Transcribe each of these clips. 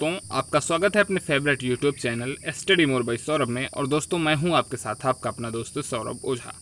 दोस्तों, आपका स्वागत है अपने favourite YouTube channel study more by Saurabh में। और दोस्तों, मैं हूं आपके साथ आपका अपना दोस्त सौरभ ओझा।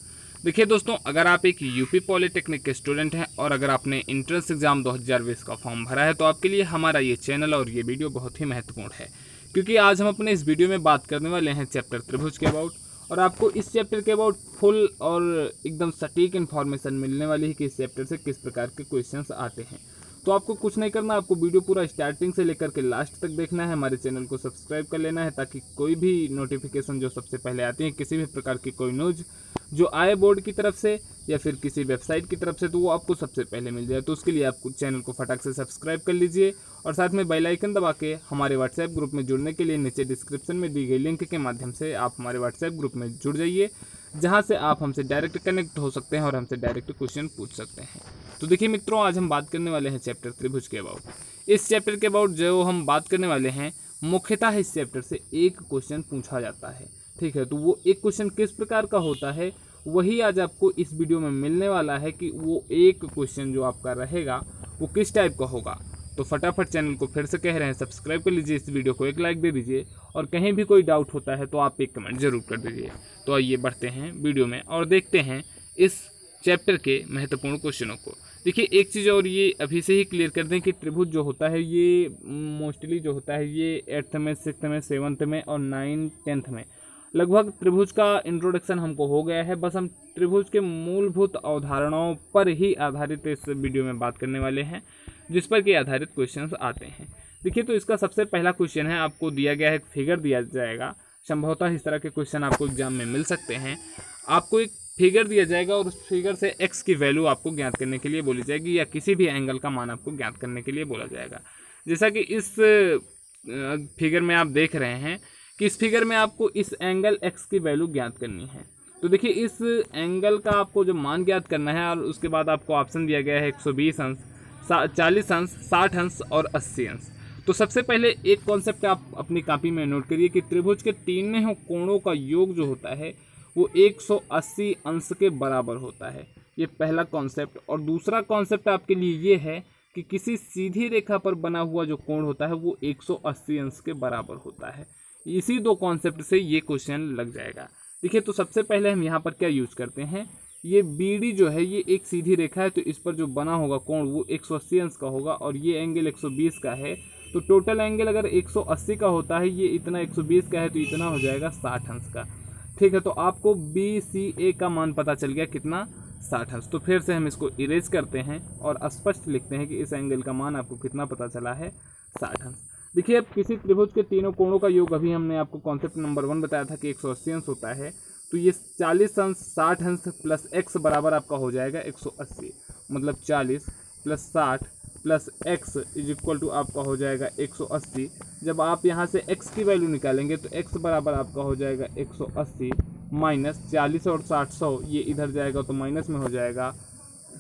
देखिए दोस्तों, अगर आप एक यूपी पॉलिटेक्निक के स्टूडेंट हैं और अगर आपने एंट्रेंस एग्जाम 2020 का फॉर्म भरा है तो आपके लिए हमारा ये चैनल और ये वीडियो बहुत ही महत्वपूर्ण है, क्योंकि आज हम अपने इस वीडियो में बात करने वाले हैं चैप्टर त्रिभुज के अबाउट। और आपको इस चैप्टर के अबाउट फुल और एकदम सटीक इन्फॉर्मेशन मिलने वाली है कि इस चैप्टर से किस प्रकार के क्वेश्चंस आते हैं। तो आपको कुछ नहीं करना, आपको वीडियो पूरा स्टार्टिंग से लेकर के लास्ट तक देखना है। हमारे चैनल को सब्सक्राइब कर लेना है ताकि कोई भी नोटिफिकेशन जो सबसे पहले आती है, किसी भी प्रकार की कोई न्यूज़ जो आए बोर्ड की तरफ से या फिर किसी वेबसाइट की तरफ से, तो वो आपको सबसे पहले मिल जाए। तो उसके लिए आप चैनल को फटाक से सब्सक्राइब कर लीजिए और साथ में बेल आइकन दबा के हमारे व्हाट्सएप ग्रुप में जुड़ने के लिए नीचे डिस्क्रिप्शन में दी गई लिंक के माध्यम से आप हमारे व्हाट्सएप ग्रुप में जुड़ जाइए, जहाँ से आप हमसे डायरेक्ट कनेक्ट हो सकते हैं और हमसे डायरेक्ट क्वेश्चन पूछ सकते हैं। तो देखिए मित्रों, आज हम बात करने वाले हैं चैप्टर त्रिभुज के अबाउट। इस चैप्टर के अबाउट जो हम बात करने वाले हैं, मुख्यतः इस चैप्टर से एक क्वेश्चन पूछा जाता है। ठीक है, तो वो एक क्वेश्चन किस प्रकार का होता है वही आज आपको इस वीडियो में मिलने वाला है कि वो एक क्वेश्चन जो आपका रहेगा वो किस टाइप का होगा। तो फटाफट चैनल को फिर से कह रहे हैं सब्सक्राइब कर लीजिए, इस वीडियो को एक लाइक दे दीजिए और कहीं भी कोई डाउट होता है तो आप एक कमेंट जरूर कर दीजिए। तो आइए बढ़ते हैं वीडियो में और देखते हैं इस चैप्टर के महत्वपूर्ण क्वेश्चनों को। देखिए, एक चीज़ और ये अभी से ही क्लियर कर दें कि त्रिभुज जो होता है ये मोस्टली जो होता है ये 8th में, 6th में, 7th में और 9th 10th में लगभग त्रिभुज का इंट्रोडक्शन हमको हो गया है। बस हम त्रिभुज के मूलभूत अवधारणाओं पर ही आधारित इस वीडियो में बात करने वाले हैं, जिस पर कि आधारित क्वेश्चंस आते हैं। देखिए, तो इसका सबसे पहला क्वेश्चन है, आपको दिया गया है एक फिगर दिया जाएगा। संभवतः इस तरह के क्वेश्चन आपको एग्जाम में मिल सकते हैं। आपको एक फिगर दिया जाएगा और उस फिगर से एक्स की वैल्यू आपको ज्ञात करने के लिए बोली जाएगी या किसी भी एंगल का मान आपको ज्ञात करने के लिए बोला जाएगा। जैसा कि इस फिगर में आप देख रहे हैं कि इस फिगर में आपको इस एंगल एक्स की वैल्यू ज्ञात करनी है। तो देखिए, इस एंगल का आपको जो मान ज्ञात करना है और उसके बाद आपको ऑप्शन दिया गया है 120 अंश, 40 अंश, 60 अंश और 80 अंश। तो सबसे पहले एक कॉन्सेप्ट आप अपनी कॉपी में नोट करिए कि त्रिभुज के तीनों कोणों का योग जो होता है वो 180 अंश के बराबर होता है। ये पहला कॉन्सेप्ट। और दूसरा कॉन्सेप्ट आपके लिए ये है कि किसी सीधी रेखा पर बना हुआ जो कोण होता है वो 180 अंश के बराबर होता है। इसी दो कॉन्सेप्ट से ये क्वेश्चन लग जाएगा। देखिए, तो सबसे पहले हम यहाँ पर क्या यूज करते हैं, ये BD जो है ये एक सीधी रेखा है, तो इस पर जो बना होगा कोण वो 180 अंश का होगा और ये एंगल 120 का है। तो टोटल एंगल अगर 180 का होता है, ये इतना 120 का है, तो इतना हो जाएगा 60 अंश का। ठीक है, तो आपको BCA का मान पता चल गया कितना, 60 अंश। तो फिर से हम इसको इरेज करते हैं और स्पष्ट लिखते हैं कि इस एंगल का मान आपको कितना पता चला है, 60 अंश। देखिए, अब किसी त्रिभुज के तीनों कोणों का योग अभी हमने आपको कॉन्सेप्ट नंबर 1 बताया था कि 180 अंश होता है। तो ये 40 अंश, 60 अंश प्लस x बराबर आपका हो जाएगा 180, मतलब 40 plus 60 plus x is equal to आपका हो जाएगा 180। जब आप यहाँ से x की वैल्यू निकालेंगे तो x बराबर आपका हो जाएगा 180 माइनस 40 और 60 100, ये इधर जाएगा तो माइनस में हो जाएगा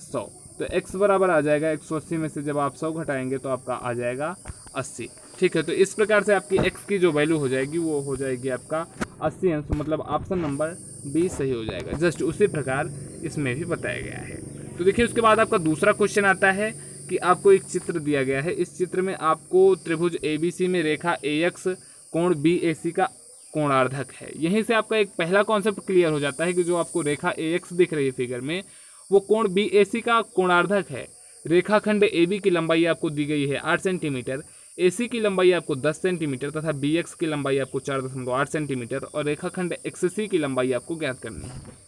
100। तो x बराबर आ जाएगा 180 में से जब आप 100 घटाएंगे तो आपका आ जाएगा 80। ठीक है, तो इस प्रकार से आपकी x की जो वैल्यू हो जाएगी वो हो जाएगी आपका 80 अंश, मतलब ऑप्शन नंबर बी सही हो जाएगा। जस्ट उसी प्रकार इसमें भी बताया गया है। तो देखिए, उसके बाद आपका दूसरा क्वेश्चन आता है कि आपको एक चित्र दिया गया है। इस चित्र में आपको त्रिभुज ABC में रेखा AX कोण BAC का कोणार्धक है। यहीं से आपका एक पहला कॉन्सेप्ट क्लियर हो जाता है कि जो आपको रेखा AX दिख रही है फिगर में, वो कोण BAC का कोणार्धक है। रेखाखंड AB की लंबाई आपको दी गई है 8 सेंटीमीटर, AC की लंबाई आपको 10 सेंटीमीटर तथा BX की लंबाई आपको 4.8 सेंटीमीटर और रेखाखंड XC की लंबाई आपको ज्ञात करनी है।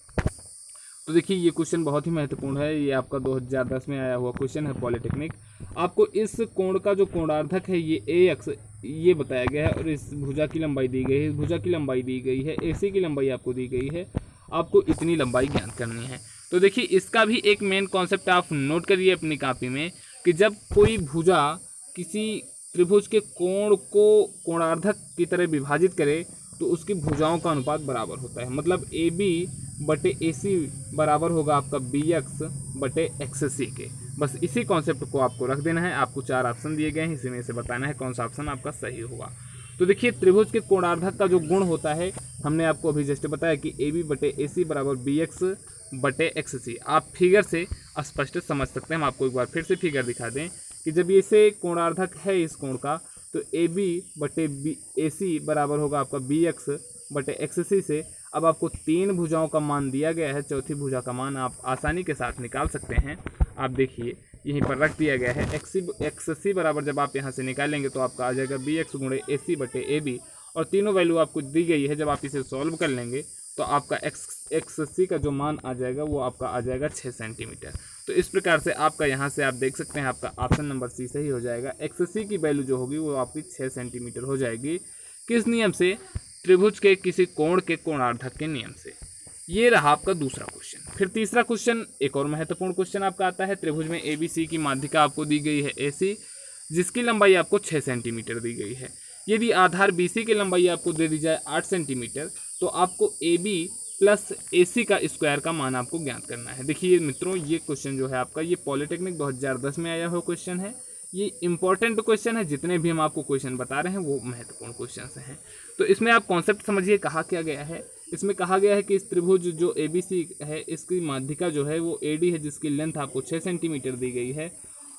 तो देखिए, ये क्वेश्चन बहुत ही महत्वपूर्ण है। ये आपका 2010 में आया हुआ क्वेश्चन है पॉलिटेक्निक। आपको इस कोण का जो कोणार्धक है ये AX ये बताया गया है और इस भुजा की लंबाई दी गई है, इस भुजा की लंबाई दी गई है, AC की लंबाई आपको दी गई है। आपको इतनी लंबाई ज्ञात करनी है। तो देखिए, इसका भी एक मेन कॉन्सेप्ट आप नोट करिए अपनी कॉपी में कि जब कोई भुजा किसी त्रिभुज के कोण को कोणार्धक की तरह विभाजित करे तो उसकी भुजाओं का अनुपात बराबर होता है। मतलब AB बटे AC बराबर होगा आपका BX बटे XC के। बस इसी कॉन्सेप्ट को आपको रख देना है। आपको 4 ऑप्शन दिए गए हैं, इसी में से बताना है कौन सा ऑप्शन आपका सही होगा। तो देखिए, त्रिभुज के कोणार्धक का जो गुण होता है हमने आपको अभी जस्ट बताया कि AB बटे AC बराबर BX बटे XC। आप फिगर से स्पष्ट समझ सकते हैं। हम आपको एक बार फिर से फिगर दिखा दें कि जब ये से कोणार्धक है इस कोण का, तो ए बी बटे बी ए सी बराबर होगा आपका बी एक्स बटे एक्स सी से। अब आपको 3 भुजाओं का मान दिया गया है, चौथी भुजा का मान आप आसानी के साथ निकाल सकते हैं। आप देखिए यहीं पर रख दिया गया है एक्स सी बराबर जब आप यहाँ से निकालेंगे तो आपका आ जाएगा बी एक्स गुणे ए सी बटे ए बी, और तीनों वैल्यू आपको दी गई है। जब आप इसे सॉल्व कर लेंगे तो आपका एक्स सी का जो मान आ जाएगा वो आपका आ जाएगा 6 सेंटीमीटर। तो इस प्रकार से आपका यहाँ से आप देख सकते हैं आपका ऑप्शन नंबर सी सही हो जाएगा। एक्स सी की वैल्यू जो होगी वो आपकी 6 सेंटीमीटर हो जाएगी। किस नियम से? त्रिभुज के किसी कोण के कोणार्धक के नियम से। ये रहा आपका दूसरा क्वेश्चन। फिर तीसरा क्वेश्चन, एक और महत्वपूर्ण क्वेश्चन आपका आता है। त्रिभुज में ए बी सी की माध्यिका आपको दी गई है ए सी, जिसकी लंबाई आपको 6 सेंटीमीटर दी गई है। यदि आधार बी सी की लंबाई आपको दे दी जाए 8 सेंटीमीटर, तो आपको ए बी प्लस ए सी का स्क्वायर का मान आपको ज्ञात करना है। देखिए मित्रों, ये क्वेश्चन जो है आपका ये पॉलिटेक्निक 2010 में आया हुआ क्वेश्चन है। ये इंपॉर्टेंट क्वेश्चन है, जितने भी हम आपको क्वेश्चन बता रहे हैं वो महत्वपूर्ण क्वेश्चन हैं। तो इसमें आप कॉन्सेप्ट समझिए, कहा क्या गया है। इसमें कहा गया है कि इस त्रिभुज जो ए बी सी है इसकी माध्यिका जो है वो ए डी है, जिसकी लेंथ आपको 6 सेंटीमीटर दी गई है,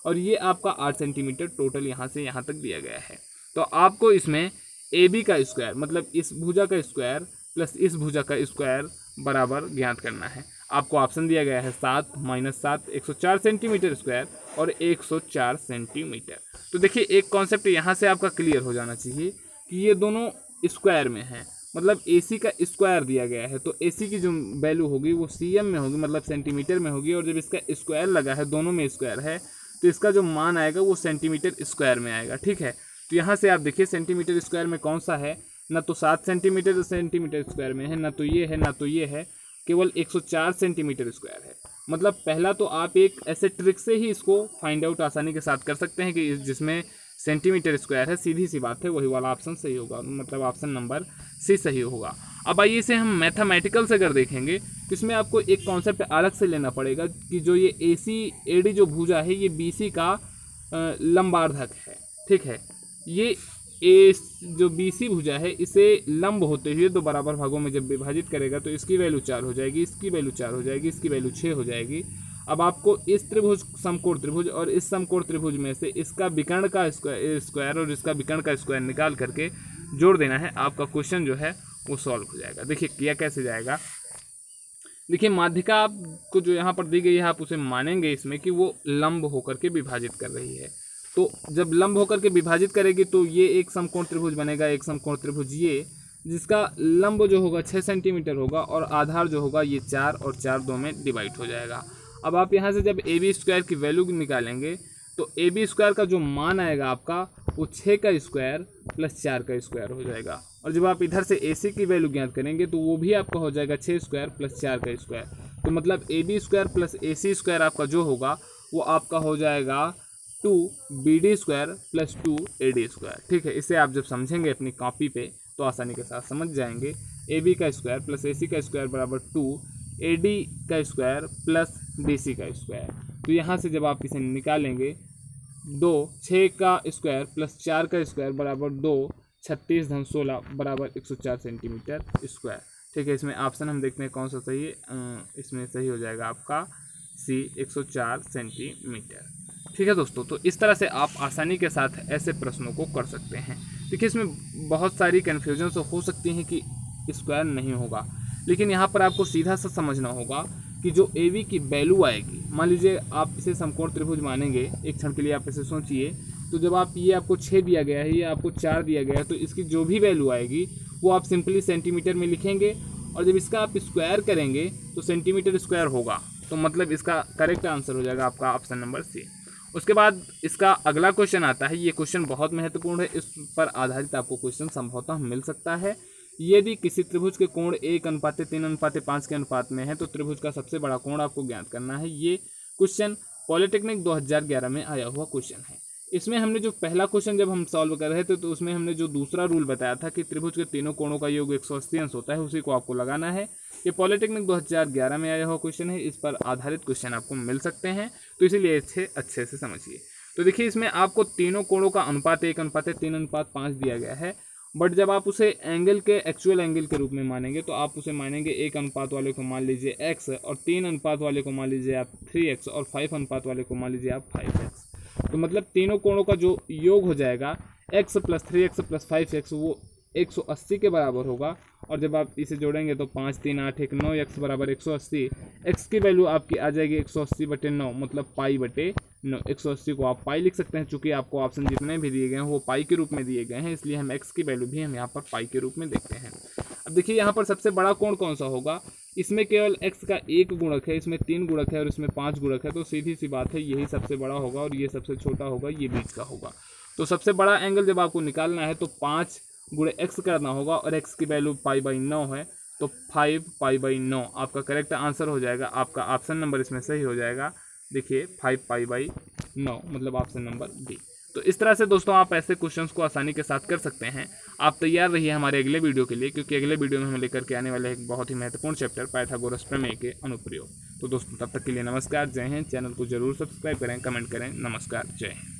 और ये आपका 8 सेंटीमीटर टोटल यहाँ से यहाँ तक दिया गया है। तो आपको इसमें ए बी का स्क्वायर मतलब इस भुजा का स्क्वायर प्लस इस भुजा का स्क्वायर बराबर ज्ञात करना है। आपको ऑप्शन दिया गया है 7 - 7 104 सेंटीमीटर स्क्वायर और 104 सेंटीमीटर। तो देखिए एक कॉन्सेप्ट यहाँ से आपका क्लियर हो जाना चाहिए कि ये दोनों स्क्वायर में हैं, मतलब AC का स्क्वायर दिया गया है। तो AC की जो वैल्यू होगी वो CM में होगी, मतलब सेंटीमीटर में होगी, और जब इसका स्क्वायर लगा है, दोनों में स्क्वायर है, तो इसका जो मान आएगा वो सेंटीमीटर स्क्वायर में आएगा। ठीक है, तो यहाँ से आप देखिए सेंटीमीटर स्क्वायर में कौन सा है, ना तो 7 सेंटीमीटर स्क्वायर में है, ना तो ये है, ना तो ये है, केवल 104 सेंटीमीटर स्क्वायर है। मतलब पहला तो आप एक ऐसे ट्रिक से ही इसको फाइंड आउट आसानी के साथ कर सकते हैं कि जिसमें सेंटीमीटर स्क्वायर है, सीधी सी बात है, वही वाला ऑप्शन सही होगा, मतलब ऑप्शन नंबर सी सही होगा। अब आइए इसे हम मैथमेटिकल से अगर देखेंगे तो इसमें आपको एक कॉन्सेप्ट अलग से लेना पड़ेगा कि जो ये ACAD जो भुजा है ये BC का लंबार्धक है। ठीक है, ये जो BC भुजा है इसे लंब होते हुए 2 बराबर भागों में जब विभाजित करेगा तो इसकी वैल्यू 4 हो जाएगी, इसकी वैल्यू 4 हो जाएगी, इसकी वैल्यू 6 हो जाएगी। अब आपको इस त्रिभुज समकोण त्रिभुज और इस समकोण त्रिभुज में से इसका विकर्ण का स्क्वायर और इसका विकर्ण का स्क्वायर निकाल करके जोड़ देना है। आपका क्वेश्चन जो है वो सॉल्व हो जाएगा। देखिए किया कैसे जाएगा। देखिए माध्यिका आपको जो यहाँ पर दी गई है आप उसे मानेंगे इसमें कि वो लंब होकर के विभाजित कर रही है। तो जब लंब होकर के विभाजित करेगी तो ये एक समकोण त्रिभुज बनेगा, एक समकोण त्रिभुज ये, जिसका लंब जो होगा 6 सेंटीमीटर होगा और आधार जो होगा ये 4 और 4 2 में डिवाइड हो जाएगा। अब आप यहाँ से जब ए बी स्क्वायर की वैल्यू निकालेंगे तो ए बी स्क्वायर का जो मान आएगा आपका वो 6 का स्क्वायर प्लस 4 का स्क्वायर हो जाएगा, और जब आप इधर से ए सी की वैल्यू ज्ञात करेंगे तो वो भी आपका हो जाएगा 6 स्क्वायर प्लस 4 का स्क्वायर। तो मतलब A B square plus A C square आपका जो होगा वो आपका हो जाएगा 2BD square plus 2AD square. ठीक है, इसे आप जब समझेंगे अपनी कॉपी पे तो आसानी के साथ समझ जाएंगे। AB का स्क्वायर प्लस AC का स्क्वायर बराबर 2AD का स्क्वायर प्लस BC का स्क्वायर। तो यहाँ से जब आप इसे निकालेंगे 6 का स्क्वायर प्लस 4 का स्क्वायर बराबर 2, 36 - 16 बराबर 104 सेंटीमीटर स्क्वायर। ठीक है, इसमें ऑप्शन हम देखते हैं कौन सा सही है। इसमें सही हो जाएगा आपका C 104 सेंटीमीटर। ठीक है दोस्तों, तो इस तरह से आप आसानी के साथ ऐसे प्रश्नों को कर सकते हैं। देखिए इसमें बहुत सारी कन्फ्यूजन हो सकती हैं कि स्क्वायर नहीं होगा, लेकिन यहाँ पर आपको सीधा सा समझना होगा कि जो AB की वैल्यू आएगी, मान लीजिए आप इसे समकोण त्रिभुज मानेंगे, एक क्षण के लिए आप इसे सोचिए, तो जब आप ये आपको 6 दिया गया है, ये आपको 4 दिया गया है, तो इसकी जो भी वैल्यू आएगी वो आप सिंपली सेंटीमीटर में लिखेंगे, और जब इसका आप स्क्वायर करेंगे तो सेंटीमीटर स्क्वायर होगा। तो मतलब इसका करेक्ट आंसर हो जाएगा आपका ऑप्शन नंबर सी। उसके बाद इसका अगला क्वेश्चन आता है। ये क्वेश्चन बहुत महत्वपूर्ण है, इस पर आधारित आपको क्वेश्चन संभवतः मिल सकता है। यदि किसी त्रिभुज के कोण 1:3:5 के अनुपात में है तो त्रिभुज का सबसे बड़ा कोण आपको ज्ञात करना है। ये क्वेश्चन पॉलिटेक्निक 2011 में आया हुआ क्वेश्चन है। इसमें हमने जो पहला क्वेश्चन जब हम सॉल्व कर रहे थे तो उसमें हमने जो दूसरा रूल बताया था कि त्रिभुज के तीनों कोणों का योग 180 अंश होता है, उसी को आपको लगाना है। ये पॉलिटेक्निक 2011 में आया हुआ क्वेश्चन है, इस पर आधारित क्वेश्चन आपको मिल सकते हैं, तो इसीलिए इसे अच्छे से समझिए। तो देखिए इसमें आपको तीनों कोणों का अनुपात 1:3:5 दिया गया है, बट जब आप उसे एंगल के एक्चुअल एंगल के रूप में मानेंगे तो आप उसे मानेंगे 1 अनुपात वाले को मान लीजिए x, और 3 अनुपात वाले को मान लीजिए आप 3x, और 5 अनुपात वाले को मान लीजिए आप 5x। तो मतलब तीनों कोणों का जो योग हो जाएगा x + 3x + 5x वो 180 के बराबर होगा। और जब आप इसे जोड़ेंगे तो 5 3 8 1 9x बराबर 180। x की वैल्यू आपकी आ जाएगी 180/9 मतलब पाई/9। 180 को आप पाई लिख सकते हैं, चूंकि आपको ऑप्शन जितने भी दिए गए हैं वो पाई के रूप में दिए गए हैं, इसलिए हम x की वैल्यू भी हम यहाँ पर पाई के रूप में देखते हैं। अब देखिए यहाँ पर सबसे बड़ा कोण कौन सा होगा, इसमें केवल x का 1 गुणक है, इसमें 3 गुणक है और इसमें 5 गुणक है, तो सीधी सी बात है यही सबसे बड़ा होगा और ये सबसे छोटा होगा, ये बीच का होगा। तो सबसे बड़ा एंगल जब आपको निकालना है तो 5 × x करना होगा और x की वैल्यू पाई/9 है, तो 5 पाई/9 आपका करेक्ट आंसर हो जाएगा। आपका ऑप्शन नंबर इसमें सही हो जाएगा। देखिए 5 पाई/9 मतलब ऑप्शन नंबर डी। तो इस तरह से दोस्तों आप ऐसे क्वेश्चंस को आसानी के साथ कर सकते हैं। आप तैयार रहिए हमारे अगले वीडियो के लिए, क्योंकि अगले वीडियो में हम लेकर के आने वाले एक बहुत ही महत्वपूर्ण चैप्टर पाइथागोरस प्रमेय के अनुप्रयोग। तो दोस्तों तब तक के लिए नमस्कार, जय हिंद। चैनल को जरूर सब्सक्राइब करें, कमेंट करें। नमस्कार, जय हिंद।